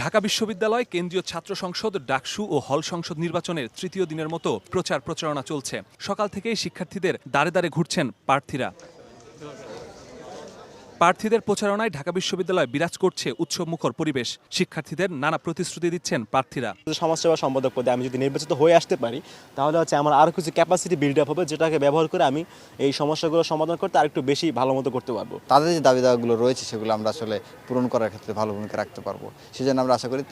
ঢাকা বিশ্ববিদ্যালয় কেন্দ্রীয় ছাত্র সংসদ, ডাকসু ও হল সংসদ নির্বাচনের তৃতীয় দিনের মতো প্রচারণা চলছে। সকাল থেকেই শিক্ষার্থীদের দাঁড়ে দাঁড়ে ঘুরছেন প্রার্থীরা। প্রার্থীদের প্রচারণায় ঢাকা বিশ্ববিদ্যালয়ে বিরাজ করছে উৎসবমুখর পরিবেশ। শিক্ষার্থীদের নানা প্রতিশ্রুতি দিচ্ছেন প্রার্থীরা। সমাজসেবা সম্পাদক পদে আমি যদি নির্বাচিত হয়ে আসতে পারি, তাহলে আমার আরও কিছু ক্যাপাসিটি বিল্ড আপ হবে, যেটাকে ব্যবহার করে আমি এই সমস্যাগুলো সমাধান করতে আরেকটু বেশি ভালো মতো করতে পারবো। তাদের যে দাবি দাওয়াগুলো রয়েছে সেগুলো আমরা আসলে পূরণ করার ক্ষেত্রে ভালো ভূমিকা রাখতে পারবো। সেজন্য আমরা আশা করি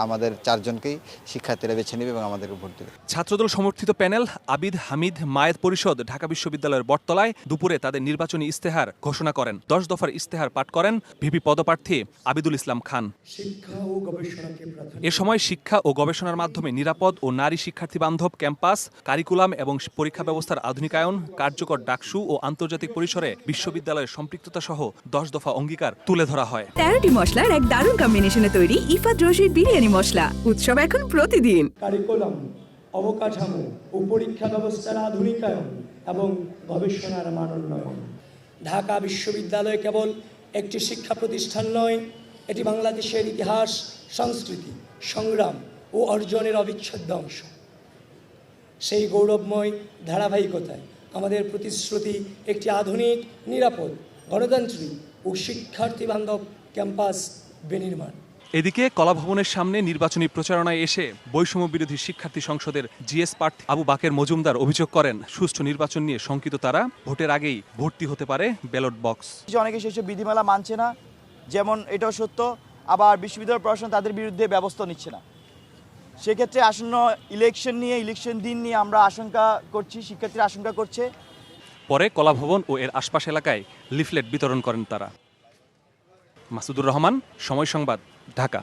আমাদের 4 জনকেই শিক্ষার্থীরা বেছে নেবে এবং আমাদেরকে ভোট দেবে। ছাত্রদল সমর্থিত প্যানেল আবিদ হামিদ মায়ের পরিষদ ঢাকা বিশ্ববিদ্যালয়ের বটতলায় দুপুরে তাদের নির্বাচনী ইস্তেহার ঘোষণা করেন। 10 দফার ইস্তেহার পাঠ করেন ভিপি পদপ্রার্থী আবিদুল ইসলাম খান। এ সময় শিক্ষা ও গবেষণার মাধ্যমে নিরাপদ ও নারী শিক্ষার্থী বান্ধব ক্যাম্পাস, কারিকুলাম এবং পরীক্ষা ব্যবস্থার আধুনিকায়ন, কার্যকর ডাকসু ও আন্তর্জাতিক পরিসরে বিশ্ববিদ্যালয়ের সম্পৃক্ততা সহ 10 দফা অঙ্গীকার তুলে ধরা হয়। 13টি মশলার এক দারুণ কম্বিনেশনে তৈরি ইফাত রশিদ বিরিয়ানি মশলা। উৎসব এখন প্রতিদিন। কারিকুলাম, অবকাঠামো ও পরীক্ষা ব্যবস্থার আধুনিকায়ন এবং গবেষণার মান উন্নয়ন। ঢাকা বিশ্ববিদ্যালয় কেবল একটি শিক্ষা প্রতিষ্ঠান নয়, এটি বাংলাদেশের ইতিহাস, সংস্কৃতি, সংগ্রাম ও অর্জনের অবিচ্ছেদ্য অংশ। সেই গৌরবময় ধারাবাহিকতায় আমাদের প্রতিশ্রুতি একটি আধুনিক, নিরাপদ, গণতান্ত্রিক ও শিক্ষার্থী বান্ধব ক্যাম্পাস বিনির্মাণ। এদিকে কলাভবনের সামনে নির্বাচনী প্রচারণায় এসে বৈষম্য বিরোধী শিক্ষার্থী সংসদের জিএস প্রার্থী আবু বাকের মজুমদার অভিযোগ করেন, সুষ্ঠু নির্বাচন নিয়ে শঙ্কিত তারা, ভোটের আগেই ভর্তি হতে পারে ব্যালট বক্স। অনেকে সেসব বিধিমালা মানছে না, যেমন এটাও সত্য, আবার বিশ্ববিদ্যালয় প্রশাসন তাদের বিরুদ্ধে ব্যবস্থা নিচ্ছে না। সেক্ষেত্রে আসন্ন ইলেকশন দিন নিয়ে আমরা আশঙ্কা করছি, শিক্ষার্থীরা আশঙ্কা করছে। পরে কলাভবন ও এর আশপাশ এলাকায় লিফলেট বিতরণ করেন তারা। মাসুদুর রহমান, সময় সংবাদ, ঢাকা।